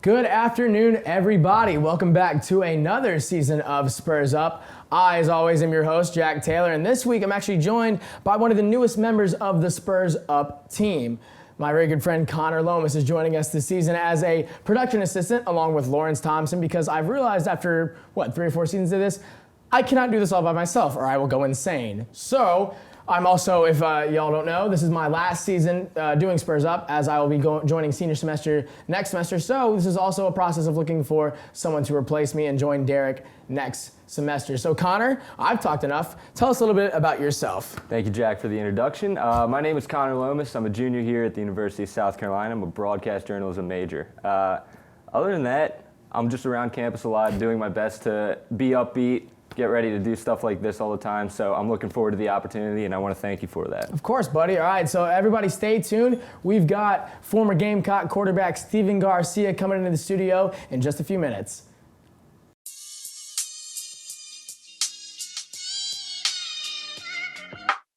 Good afternoon, everybody. Welcome back to another season of Spurs Up. I, as always, am your host, Jack Taylor, and this week I'm actually joined by one of the newest members of the Spurs Up team. My very good friend Connor Lomis is joining us this season as a production assistant along with Lawrence Thompson, because I've realized after, 3 or 4 seasons of this, I cannot do this all by myself or I will go insane. So I'm also, if y'all don't know, this is my last season doing Spurs Up, as I will be joining senior semester next semester. So this is also a process of looking for someone to replace me and join Derek next semester. So Connor, I've talked enough. Tell us a little bit about yourself. Thank you, Jack, for the introduction. My name is Connor Lomis. I'm a junior here at the University of South Carolina. I'm a broadcast journalism major. Other than that, I'm just around campus a lot, doing my best to be upbeat, get ready to do stuff like this all the time. So I'm looking forward to the opportunity, and I want to thank you for that. Of course, buddy. All right, so everybody stay tuned. We've got former Gamecock quarterback Stephen Garcia coming into the studio in just a few minutes.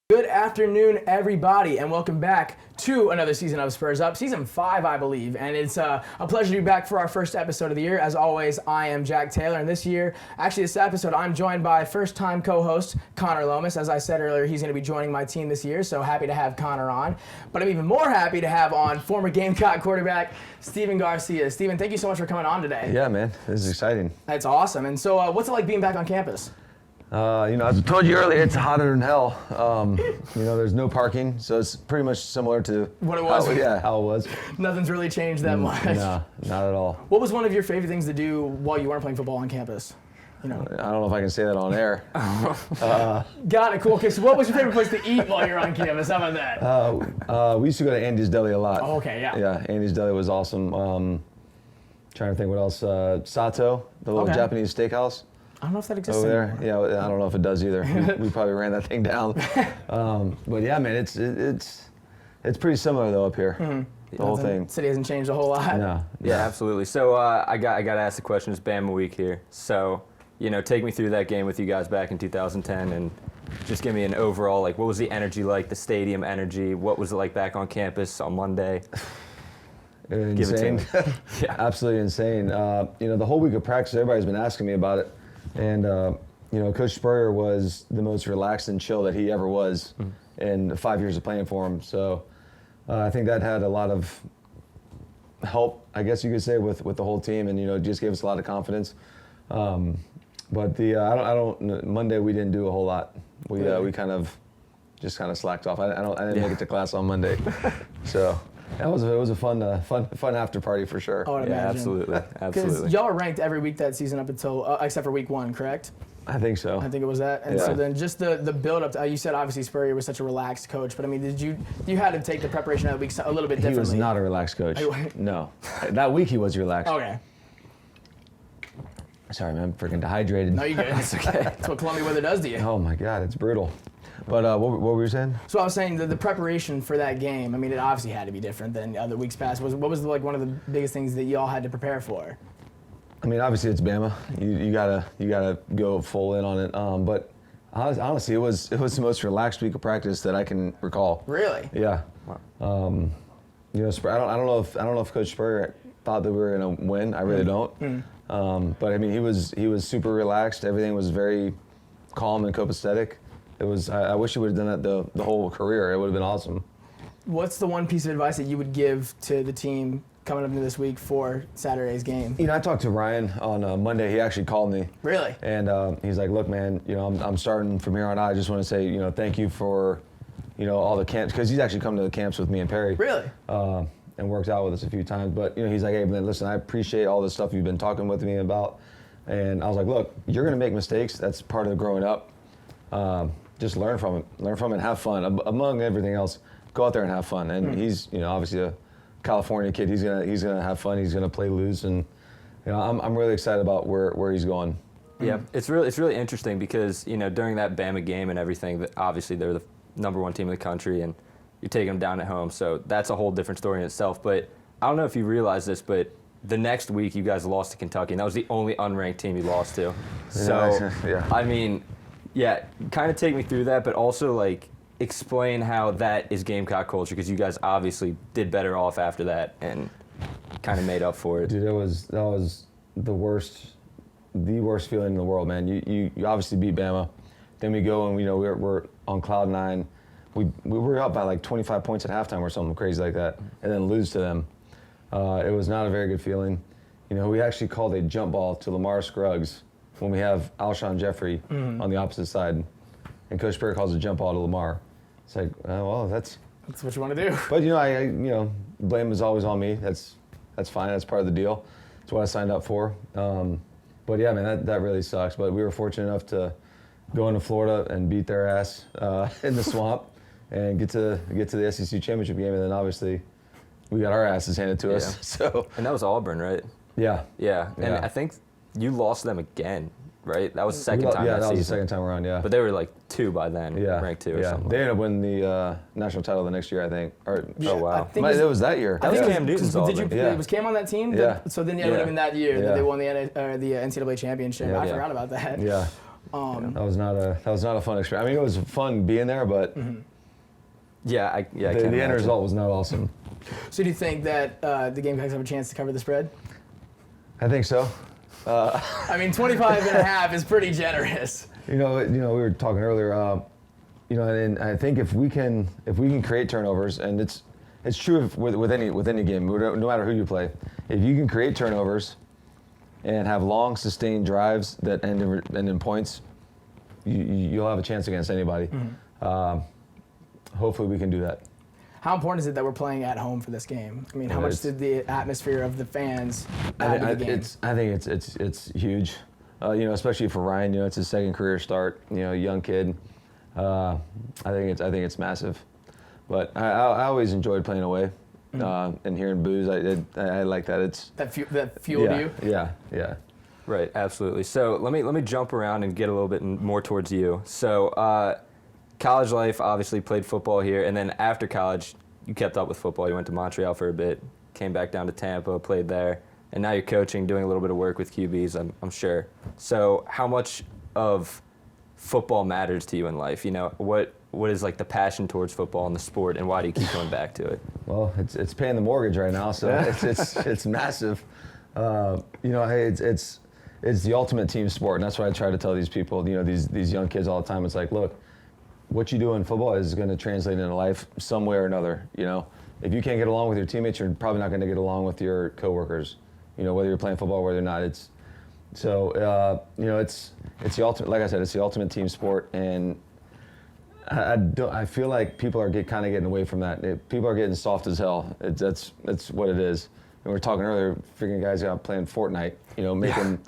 Good afternoon, everybody, and welcome back to another season of Spurs Up, season 5, I believe, and it's a pleasure to be back for our first episode of the year. As always, I am Jack Taylor, and this episode, I'm joined by first-time co-host Connor Lomis. As I said earlier, he's going to be joining my team this year, so happy to have Connor on. But I'm even more happy to have on former Gamecock quarterback Stephen Garcia. Stephen, thank you so much for coming on today. Yeah, man, this is exciting. That's awesome. And so, what's it like being back on campus? As I told you earlier, it's hotter than hell. There's no parking, so it's pretty much similar to what it was. How it was. Nothing's really changed that much. No, not at all. What was one of your favorite things to do while you weren't playing football on campus? I don't know if I can say that on air. Got it, cool. Okay, so what was your favorite place to eat while you were on campus? How about that? We used to go to Andy's Deli a lot. Oh, okay, yeah. Yeah, Andy's Deli was awesome. Trying to think what else. Sato, the little Japanese steakhouse. I don't know if that exists over anymore. there. Yeah, I don't know if it does either. we probably ran that thing down. But yeah, man, it's pretty similar though up here. Mm-hmm. The whole thing. City hasn't changed a whole lot. No. Yeah, absolutely. So I got to ask the question. It's Bama week here. So take me through that game with you guys back in 2010 and just give me an overall, what was the energy like, the stadium energy? What was it like back on campus on Monday? Insane. Give it to me. Yeah. Absolutely insane. The whole week of practice, everybody's been asking me about it. And, Coach Spurrier was the most relaxed and chill that he ever was in the 5 years of playing for him. So I think that had a lot of help, I guess you could say, with the whole team, and, just gave us a lot of confidence. But Monday we didn't do a whole lot. We kind of slacked off. I didn't make it to class on Monday. So it was a fun after party for sure. I would imagine. Absolutely. Because y'all were ranked every week that season up until, except for week 1, correct? I think so. I think it was that. And so then just the build up, you said obviously Spurrier was such a relaxed coach, but I mean, you had to take the preparation of the week a little bit differently? He was not a relaxed coach. No. That week he was relaxed. Okay. Sorry, man, I'm freaking dehydrated. No, you're good. It's okay. That's what Columbia weather does to you. Oh my God, it's brutal. But what were you saying? So I was saying the preparation for that game, I mean, it obviously had to be different than other weeks past. What was one of the biggest things that you all had to prepare for? I mean, obviously it's Bama. You gotta go full in on it. But honestly, it was the most relaxed week of practice that I can recall. Really? Yeah. Wow. I don't know if Coach Spurrier thought that we were gonna win. I really don't. But I mean, he was super relaxed. Everything was very calm and copacetic. I wish he would have done that the whole career. It would have been awesome. What's the one piece of advice that you would give to the team coming up into this week for Saturday's game? I talked to Ryan on Monday. He actually called me. Really? And he's like, look, man, I'm starting from here on out. I just want to say, thank you for, all the camps, because he's actually come to the camps with me and Perry. Really? And worked out with us a few times. But, he's like, hey, man, listen, I appreciate all the stuff you've been talking with me about. And I was like, look, you're going to make mistakes. That's part of growing up. Just learn from it. Learn from it and have fun. Among everything else, go out there and have fun. And he's, obviously a California kid. He's gonna have fun. He's gonna play loose, and I'm really excited about where he's going. Yeah, it's really interesting because during that Bama game and everything, that obviously they're the #1 team in the country, and you're taking them down at home. So that's a whole different story in itself. But I don't know if you realize this, but the next week you guys lost to Kentucky, and that was the only unranked team you lost to. So yeah. I mean. Yeah, kind of take me through that, but also explain how that is Gamecock culture, because you guys obviously did better off after that. And kind of made up for it. Dude, that was the worst feeling in the world, man. You obviously beat Bama. Then we go and we're on cloud nine. We were up by like 25 points at halftime or something crazy like that, and then lose to them. It was not a very good feeling. We actually called a jump ball to Lamar Scruggs when we have Alshon Jeffrey on the opposite side, and Coach Spurrier calls a jump ball to Lamar. It's like, well, that's what you want to do. But I blame is always on me. That's fine. That's part of the deal. That's what I signed up for. But yeah, man, that really sucks. But we were fortunate enough to go into Florida and beat their ass in the swamp and get to the SEC championship game, and then obviously we got our asses handed to us. So and that was Auburn, right? Yeah. Yeah, and I think you lost them again, right? That was the second time. Yeah, that was the season. second time around. Yeah. But they were like 2 by then, ranked 2 or something. They ended up winning the national title the next year, I think. Oh wow. It was that year. That was Cam Newton's Auburn. Was Cam on that team? Yeah. So then it would have been that year that they won the NCAA championship. Yeah. I forgot about that. Yeah. That was not a fun experience. I mean, it was fun being there, but the end result was not awesome. So do you think that the Gamecocks have a chance to cover the spread? I think so. I mean, 25.5 is pretty generous. We were talking earlier. And I think if we can create turnovers, and it's true with any game, no matter who you play, if you can create turnovers and have long sustained drives that end in points, you'll have a chance against anybody. Hopefully, we can do that. How important is it that we're playing at home for this game? I mean, how much did the atmosphere of the fans add to the game? I think it's huge. Especially for Ryan. It's his second career start. Young kid. I think it's massive. But I always enjoyed playing away, and hearing boos. I like that. That fueled you. Yeah. Right, absolutely. So let me jump around and get a little bit more towards you. So college life, obviously played football here, and then after college, you kept up with football. You went to Montreal for a bit, came back down to Tampa, played there, and now you're coaching, doing a little bit of work with QBs, I'm sure. So how much of football matters to you in life? What is like the passion towards football and the sport, and why do you keep going back to it? Well, it's paying the mortgage right now, so it's massive. It's the ultimate team sport, and that's what I try to tell these people. These young kids all the time. It's like, look, what you do in football is going to translate into life some way or another. If you can't get along with your teammates, you're probably not going to get along with your coworkers. Whether you're playing football or whether or not. It's the ultimate. Like I said, it's the ultimate team sport, and I feel like people are kind of getting away from that. People are getting soft as hell. That's what it is. And we were talking earlier, freaking guys out playing Fortnite. Making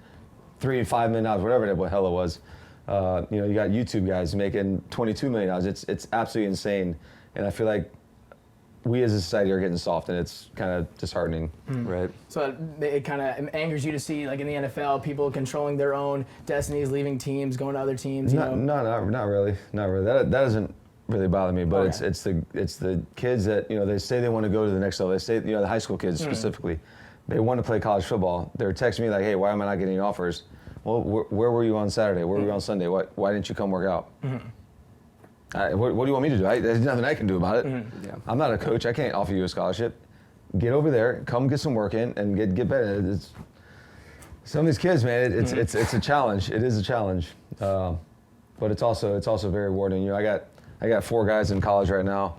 $3 to $5 million, whatever the hell it was. You got YouTube guys making $22 million. It's absolutely insane, and I feel like we as a society are getting soft, and it's kind of disheartening. Right. So it kind of angers you to see, like in the NFL, people controlling their own destinies, leaving teams, going to other teams. Not really. That doesn't really bother me, but it's the kids that they say they want to go to the next level. They say the high school kids specifically, they want to play college football. They're texting me like, hey, why am I not getting offers? Well, where were you on Saturday? Where were you on Sunday? Why didn't you come work out? What do you want me to do? There's nothing I can do about it. Yeah. I'm not a coach. I can't offer you a scholarship. Get over there, come get some work in, and get better. Some of these kids, man, it's a challenge. It is a challenge, but it's also very rewarding. I got 4 guys in college right now.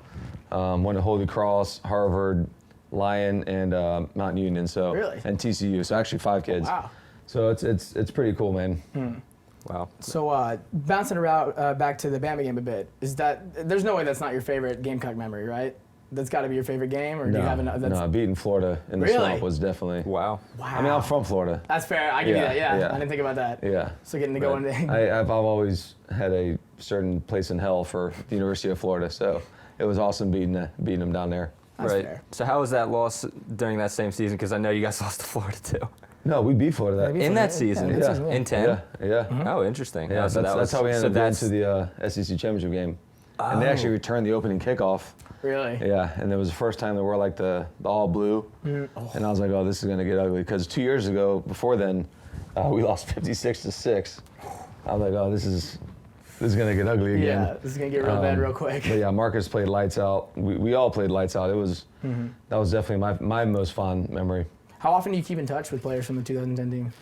One at Holy Cross, Harvard, Lyon, and Mount Union. So really? And TCU. So actually 5 kids. Wow. So it's pretty cool, man. Wow. So bouncing around back to the Bama game a bit, there's no way that's not your favorite Gamecock memory, right? That's got to be your favorite game, or do you have another? No, beating Florida in the swamp was definitely. Wow. I mean, I'm from Florida. That's fair. I give you that. Yeah. I didn't think about that. Yeah. So getting to go into. I've always had a certain place in hell for the University of Florida, so it was awesome beating them down there. That's fair. So how was that loss during that same season? Because I know you guys lost to Florida too. No, we beat Florida in that season. In 10. Yeah. Oh, interesting. Yeah, that's how we ended up going to the SEC championship game, and they actually returned the opening kickoff. Really? Yeah, and it was the first time they wore like the all blue, and I was like, oh, this is gonna get ugly, because 2 years ago, before then, we lost 56-6. I was like, oh, this is gonna get ugly again. Yeah, this is gonna get real bad real quick. But yeah, Marcus played lights out. We all played lights out. It was that was definitely my most fond memory. How often do you keep in touch with players from the 2010 team?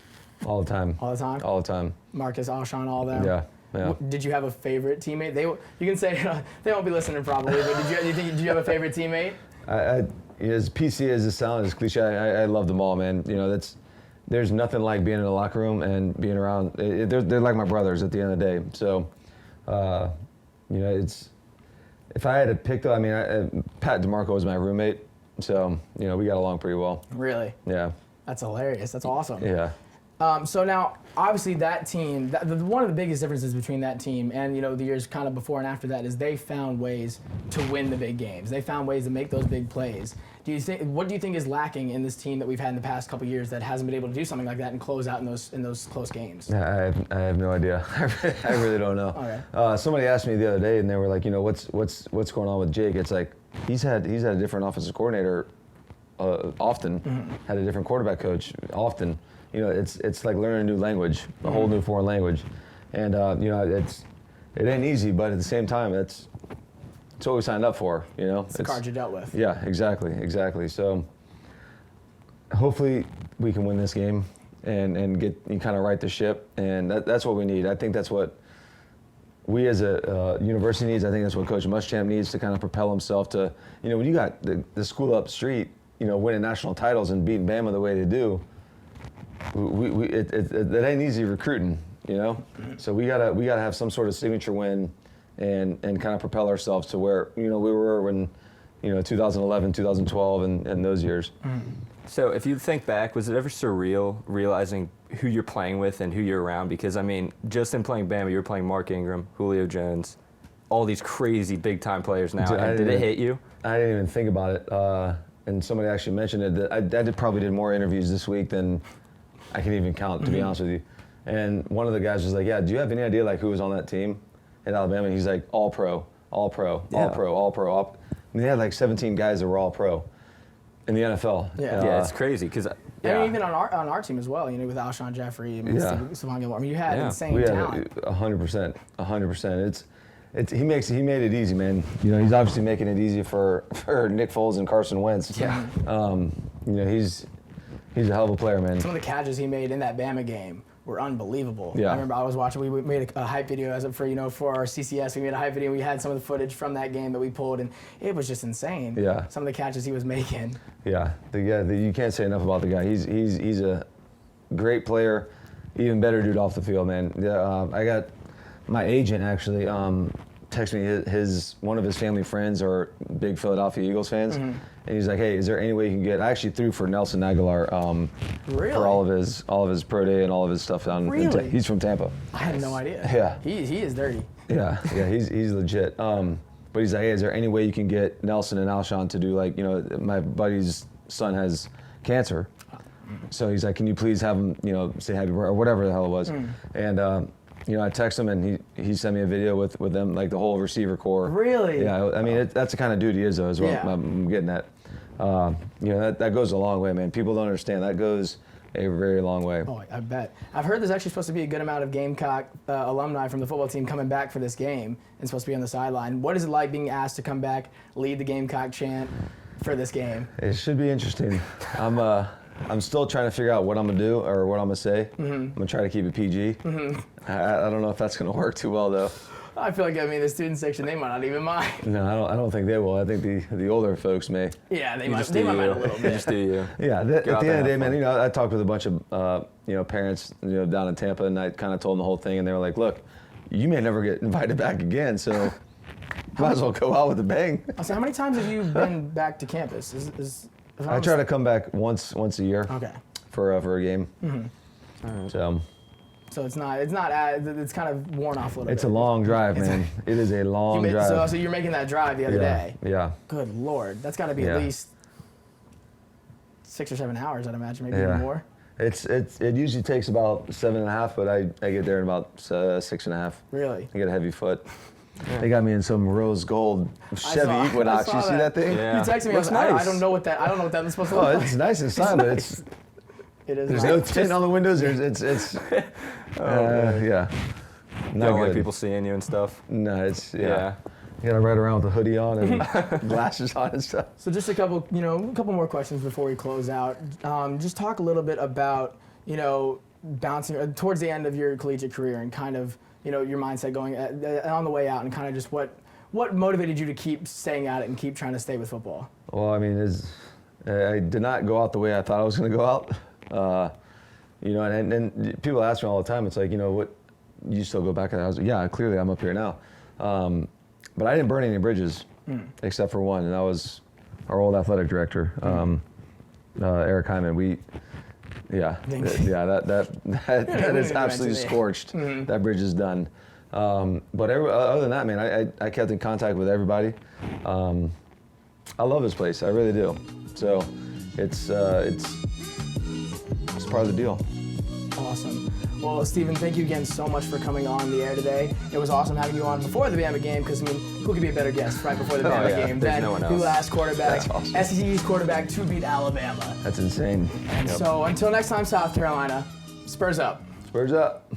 All the time. All the time? All the time. Marcus, Alshon, all them? Yeah. Yeah. Did you have a favorite teammate? You can say they won't be listening probably, but did you have a favorite teammate? As PC as it sounds, as cliche, I love them all, man. There's nothing like being in the locker room and being around. They're like my brothers at the end of the day. So, it's if I had to pick though, Pat DeMarco was my roommate, so we got along pretty well. Really? Yeah. That's hilarious. That's awesome. Yeah. So now, obviously, that team, one of the biggest differences between that team and the years kind of before and after that is they found ways to win the big games. They found ways to make those big plays. What do you think is lacking in this team that we've had in the past couple of years that hasn't been able to do something like that and close out in those close games? Yeah, I have no idea. I really don't know. Okay. Somebody asked me the other day, and they were like, what's going on with Jake? It's like he's had a different offensive coordinator often, had a different quarterback coach often. It's like learning a new language, a whole new foreign language, and it ain't easy, but at the same time, it's what we signed up for. It's the cards you dealt with. Yeah, exactly. So hopefully we can win this game and kind of right the ship, and that's what we need. I think that's what we as a university needs. I think that's what Coach Muschamp needs to kind of propel himself to. When you got the school up street, winning national titles and beating Bama the way they do. That ain't easy recruiting, So we gotta have some sort of signature win, and kind of propel ourselves to where we were when, 2011, 2012, and those years. So if you think back, was it ever surreal realizing who you're playing with and who you're around? Because just in playing Bama, you're playing Mark Ingram, Julio Jones, all these crazy big time players now. Did it hit you? I didn't even think about it. And somebody actually mentioned it that I probably did more interviews this week than I can even count, to be honest with you. And one of the guys was like, yeah, do you have any idea who was on that team at Alabama? And he's like, all pro. They had 17 guys that were all pro in the NFL. Yeah, it's crazy because even on our team as well, with Alshon Jeffrey, Stephon Gilmore. You had insane talent. 100%. He made it easy, man. He's obviously making it easy for Nick Foles and Carson Wentz. Yeah. He's a hell of a player, man. Some of the catches he made in that Bama game were unbelievable. Yeah. I remember I was watching. We made a hype video for our CCS. We made a hype video. We had some of the footage from that game that we pulled, and it was just insane. Yeah. Some of the catches he was making. Yeah. You can't say enough about the guy. He's a great player, even better dude off the field, man. Yeah. I got my agent actually texted me one of his family friends are big Philadelphia Eagles fans. And he's like, hey, is there any way you can get? I actually threw for Nelson Aguilar really? for all of his pro day and all of his stuff down. Really? He's from Tampa. I had no idea. Yeah. He is dirty. Yeah, he's legit. But he's like, hey, is there any way you can get Nelson and Alshon to do my buddy's son has cancer, so he's like, can you please have him say happy birthday or whatever the hell it was, and I text him and he sent me a video with them, the whole receiver corps. Really? Yeah, that's the kind of dude he is, though, is what I'm getting at. That goes a long way, man. People don't understand. That goes a very long way. Oh, I bet. I've heard there's actually supposed to be a good amount of Gamecock alumni from the football team coming back for this game and supposed to be on the sideline. What is it like being asked to come back, lead the Gamecock chant for this game? It should be interesting. I'm still trying to figure out what I'm going to do or what I'm going to say. I'm going to try to keep it PG. I don't know if that's going to work too well, though. I feel like, the student section, they might not even mind. No, I don't think they will. I think the older folks may. Yeah, they might mind a little bit. Just do you. Yeah, at the end of the day, man, I talked with a bunch of, parents, down in Tampa, and I kind of told them the whole thing, and they were like, look, you may never get invited back again, so might as well go out with a bang. So how many times have you been back to campus? I try to come back once a year. Okay. For a game. So it's kind of worn off a little bit. It's a long drive, man. It is a long drive. So you're making that drive the other day. Yeah. Good Lord. That's got to be at least 6 or 7 hours, I'd imagine, maybe even more. It usually takes about 7.5, but I get there in about 6.5. Really? I get a heavy foot. They got me in some rose gold Chevy Equinox. You see that thing? Yeah. You texted me. I don't know what that was supposed to look like. It's nice inside, but it's. It is. There's no tint on the windows. It's. Yeah. Not like people seeing you and stuff. No, it's yeah. You gotta ride around with a hoodie on and glasses on and stuff. So just a couple more questions before we close out. Just talk a little bit about, bouncing towards the end of your collegiate career and kind of, your mindset going on the way out, and kind of just what motivated you to keep staying at it and keep trying to stay with football? Well, I mean, I did not go out the way I thought I was going to go out. And people ask me all the time, it's like, what, you still go back? And I was like, yeah, clearly I'm up here now. But I didn't burn any bridges except for one, and that was our old athletic director, Eric Hyman. That is absolutely scorched. That bridge is done. But other than that, man, I kept in contact with everybody. I love this place, I really do. So it's part of the deal. Awesome. Well, Stephen, thank you again so much for coming on the air today. It was awesome having you on before the Bama game, because, who could be a better guest right before the Bama game than the last quarterback, awesome. SEC's quarterback, to beat Alabama. That's insane. And so until next time, South Carolina, Spurs up. Spurs up.